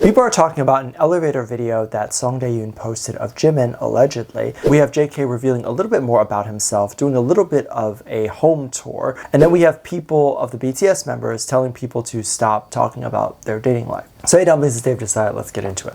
People are talking about an elevator video that Song Da Eun posted of Jimin, allegedly. We have JK revealing a little bit more about himself, doing a little bit of a home tour, and then we have people of the BTS members telling people to stop talking about their dating life. So hey Dumplings, it's Dave Disci, let's get into it.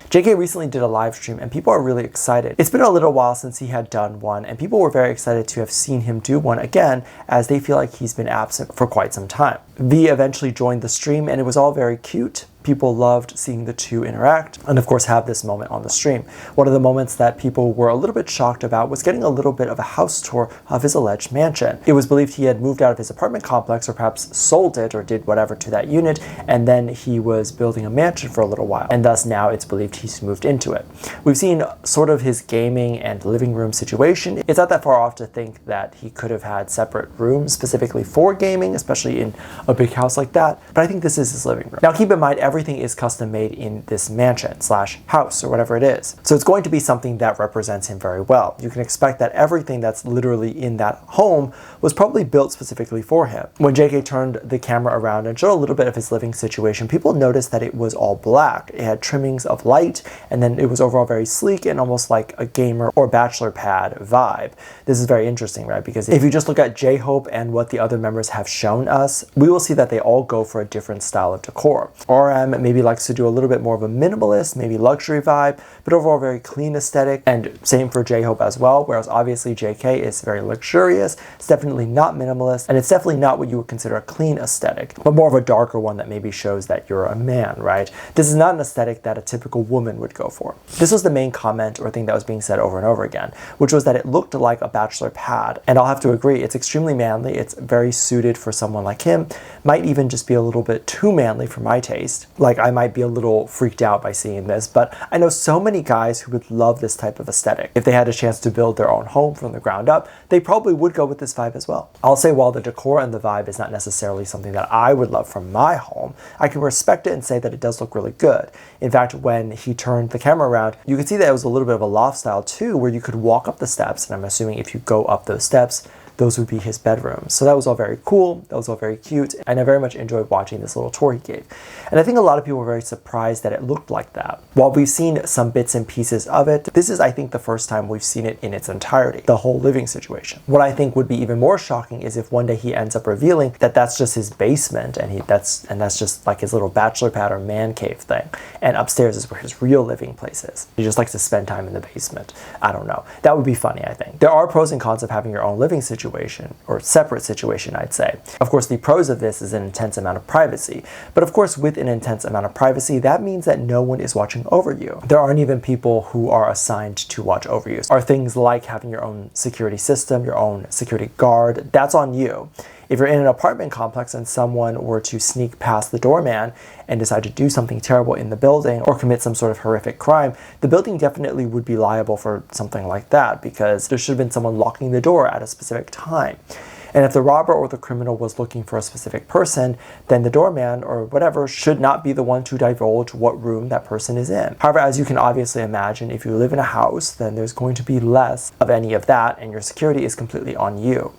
JK recently did a live stream and people are really excited. It's been a little while since he had done one and people were very excited to have seen him do one again as they feel like he's been absent for quite some time. V eventually joined the stream and it was all very cute. People loved seeing the two interact and of course have this moment on the stream. One of the moments that people were a little bit shocked about was getting a little bit of a house tour of his alleged mansion. It was believed he had moved out of his apartment complex or perhaps sold it or did whatever to that unit, and then he was building a mansion for a little while, and thus now it's believed he's moved into it. We've seen sort of his gaming and living room situation. It's not that far off to think that he could have had separate rooms specifically for gaming, especially in a big house like that, but I think this is his living room. Now keep in mind, everything is custom made in this mansion slash house or whatever it is. So it's going to be something that represents him very well. You can expect that everything that's literally in that home was probably built specifically for him. When JK turned the camera around and showed a little bit of his living situation, people noticed that it was all black. It had trimmings of light and then it was overall very sleek and almost like a gamer or bachelor pad vibe. This is very interesting, right? Because if you just look at J-Hope and what the other members have shown us, we will see that they all go for a different style of decor. RM maybe likes to do a little bit more of a minimalist, maybe luxury vibe, but overall very clean aesthetic, and same for J-Hope as well, whereas obviously JK is very luxurious. It's definitely not minimalist, and it's definitely not what you would consider a clean aesthetic, but more of a darker one that maybe shows that you're a man, right? This is not an aesthetic that a typical woman would go for. This was the main comment or thing that was being said over and over again, which was that it looked like a bachelor pad, and I'll have to agree, it's extremely manly, it's very suited for someone like him, might even just be a little bit too manly for my taste. Like, I might be a little freaked out by seeing this, but I know so many guys who would love this type of aesthetic. If they had a chance to build their own home from the ground up, they probably would go with this vibe as well. I'll say while the decor and the vibe is not necessarily something that I would love from my home, I can respect it and say that it does look really good. In fact, when he turned the camera around, you could see that it was a little bit of a loft style too, where you could walk up the steps, and I'm assuming if you go up those steps, those would be his bedrooms. So that was all very cool, that was all very cute, and I very much enjoyed watching this little tour he gave. And I think a lot of people were very surprised that it looked like that. While we've seen some bits and pieces of it, this is, I think, the first time we've seen it in its entirety, the whole living situation. What I think would be even more shocking is if one day he ends up revealing that that's just his basement and that's just like his little bachelor pad or man cave thing, and upstairs is where his real living place is. He just likes to spend time in the basement. I don't know. That would be funny, I think. There are pros and cons of having your own living situation, or separate situation, I'd say. Of course, the pros of this is an intense amount of privacy, but of course with an intense amount of privacy, that means that no one is watching over you. There aren't even people who are assigned to watch over you. Are things like having your own security system, your own security guard, that's on you. If you're in an apartment complex and someone were to sneak past the doorman and decide to do something terrible in the building or commit some sort of horrific crime, the building definitely would be liable for something like that because there should have been someone locking the door at a specific time. And if the robber or the criminal was looking for a specific person, then the doorman or whatever should not be the one to divulge what room that person is in. However, as you can obviously imagine, if you live in a house, then there's going to be less of any of that and your security is completely on you.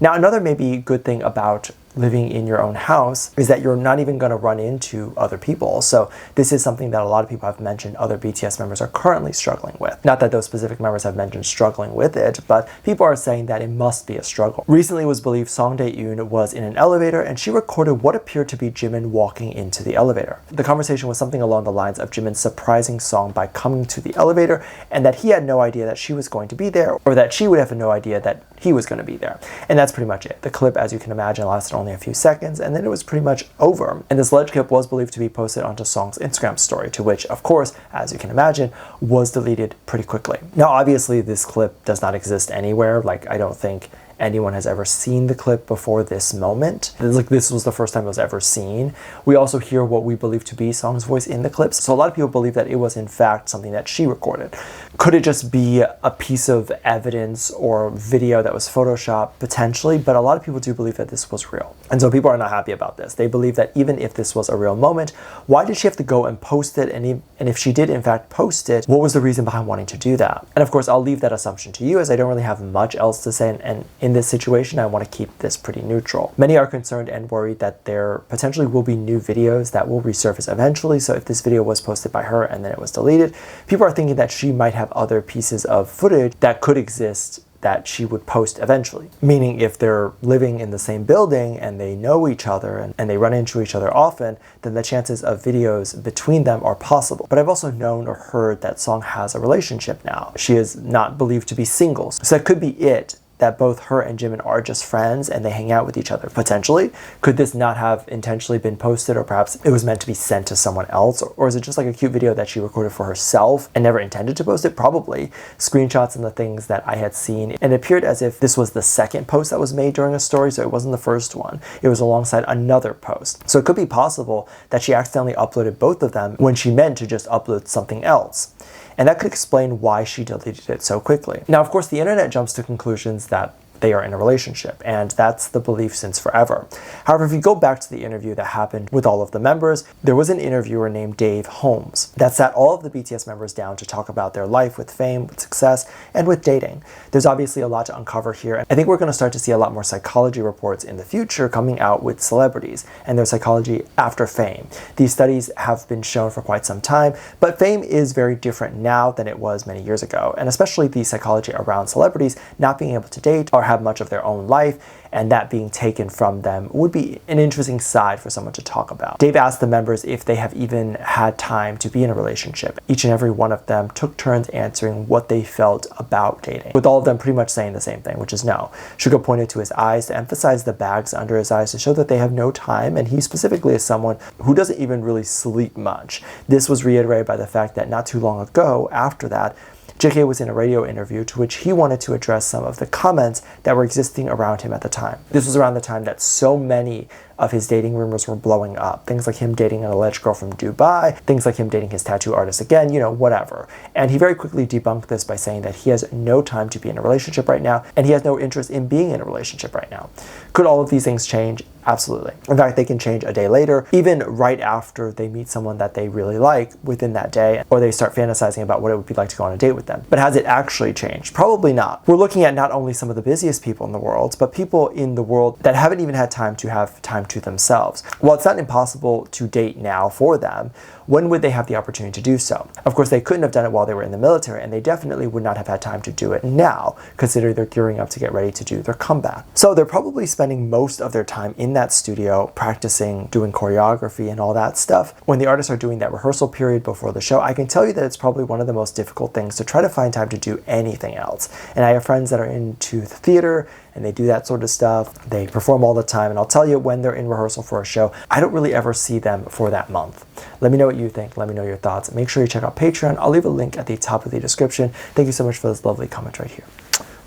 Now, another maybe good thing about living in your own house is that you're not even going to run into other people. So this is something that a lot of people have mentioned other BTS members are currently struggling with. Not that those specific members have mentioned struggling with it, but people are saying that it must be a struggle. Recently it was believed Song Da Eun was in an elevator and she recorded what appeared to be Jimin walking into the elevator. The conversation was something along the lines of Jimin surprising Song by coming to the elevator and that he had no idea that she was going to be there or that she would have no idea that he was going to be there. And that's pretty much it. The clip, as you can imagine, lasted only a few seconds and then it was pretty much over. And this alleged clip was believed to be posted onto Song's Instagram story, to which, of course, as you can imagine, was deleted pretty quickly. Now, obviously, this clip does not exist anywhere. Like, I don't think anyone has ever seen the clip before this moment. Like, this was the first time it was ever seen. We also hear what we believe to be Song's voice in the clips. So a lot of people believe that it was in fact something that she recorded. Could it just be a piece of evidence or video that was photoshopped? Potentially, but a lot of people do believe that this was real. And so people are not happy about this. They believe that even if this was a real moment, why did she have to go and post it? And if she did in fact post it, what was the reason behind wanting to do that? And of course, I'll leave that assumption to you as I don't really have much else to say. And in this situation, I want to keep this pretty neutral. Many are concerned and worried that there potentially will be new videos that will resurface eventually. So if this video was posted by her and then it was deleted, people are thinking that she might have other pieces of footage that could exist that she would post eventually. Meaning if they're living in the same building and they know each other and they run into each other often, then the chances of videos between them are possible. But I've also known or heard that Song has a relationship now. She is not believed to be single. So that could be it, that both her and Jimin are just friends and they hang out with each other, potentially. Could this not have intentionally been posted, or perhaps it was meant to be sent to someone else? Or is it just like a cute video that she recorded for herself and never intended to post it? Probably. Screenshots and the things that I had seen, and it appeared as if this was the second post that was made during a story, so it wasn't the first one. It was alongside another post. So it could be possible that she accidentally uploaded both of them when she meant to just upload something else. And that could explain why she deleted it so quickly. Now, of course, the internet jumps to conclusions that they are in a relationship, and that's the belief since forever. However, if you go back to the interview that happened with all of the members, there was an interviewer named Dave Holmes that sat all of the BTS members down to talk about their life with fame, with success, and with dating. There's obviously a lot to uncover here, and I think we're going to start to see a lot more psychology reports in the future coming out with celebrities and their psychology after fame. These studies have been shown for quite some time, but fame is very different now than it was many years ago, and especially the psychology around celebrities not being able to date or have much of their own life, and that being taken from them would be an interesting side for someone to talk about. Dave asked the members if they have even had time to be in a relationship. Each and every one of them took turns answering what they felt about dating, with all of them pretty much saying the same thing, which is no. Jungkook pointed to his eyes to emphasize the bags under his eyes to show that they have no time, and he specifically is someone who doesn't even really sleep much. This was reiterated by the fact that not too long ago, after that, JK was in a radio interview to which he wanted to address some of the comments that were existing around him at the time. This was around the time that so many of his dating rumors were blowing up. Things like him dating an alleged girl from Dubai, things like him dating his tattoo artist again, you know, whatever. And he very quickly debunked this by saying that he has no time to be in a relationship right now, and he has no interest in being in a relationship right now. Could all of these things change? Absolutely. In fact, they can change a day later, even right after they meet someone that they really like within that day, or they start fantasizing about what it would be like to go on a date with them. But has it actually changed? Probably not. We're looking at not only some of the busiest people in the world, but people in the world that haven't even had time to have time to themselves. While it's not impossible to date now for them, when would they have the opportunity to do so? Of course, they couldn't have done it while they were in the military, and they definitely would not have had time to do it now, considering they're gearing up to get ready to do their comeback. So they're probably spending most of their time in that studio practicing, doing choreography and all that stuff. When the artists are doing that rehearsal period before the show, I can tell you that it's probably one of the most difficult things to try to find time to do anything else. And I have friends that are into the theater, and they do that sort of stuff. They perform all the time, and I'll tell you, when they're in rehearsal for a show, I don't really ever see them for that month. Let me know what you think. Let me know your thoughts. Make sure you check out Patreon. I'll leave a link at the top of the description. Thank you so much for this lovely comment right here.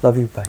Love you. Bye.